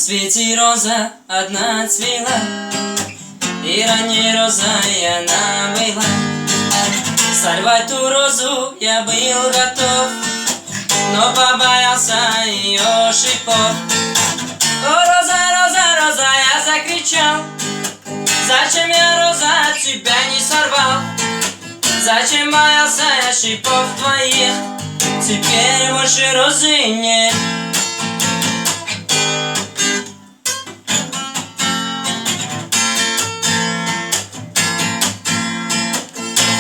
свете роза одна цвела, и ранней розой она была. Сорвать ту розу я был готов, но побоялся ее шипов. О, роза, роза, роза, я закричал, зачем я, роза, тебя не сорвал? Зачем боялся я шипов твоих? Теперь больше розы нет.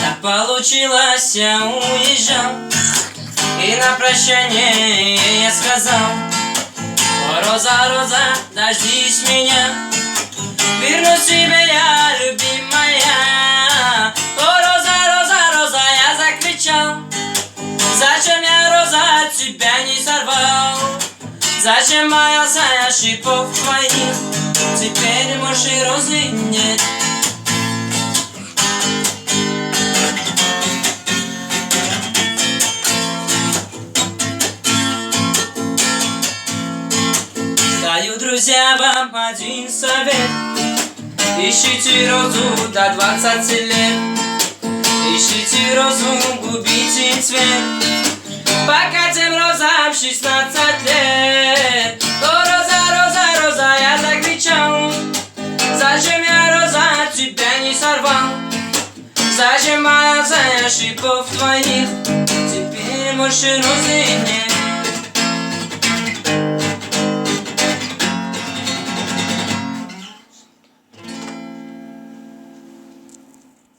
Так получилось, я уезжал, и на прощание я сказал: о, роза, роза, дождись меня, вернусь тебе я, любимая. О, роза, роза, роза, я закричал, зачем я, роза, тебя не сорвал? Зачем боялся я шипов твоих? Теперь больше розы нет. Даю, друзья, вам один совет: ищите розу до 20 лет. Ищите розу, губите цвет, пока тем розам 16 лет. О, роза, роза, роза, я закричал, зачем я, роза, тебя не сорвал? Зачем боялся я шипов твоих? Теперь больше розы нет.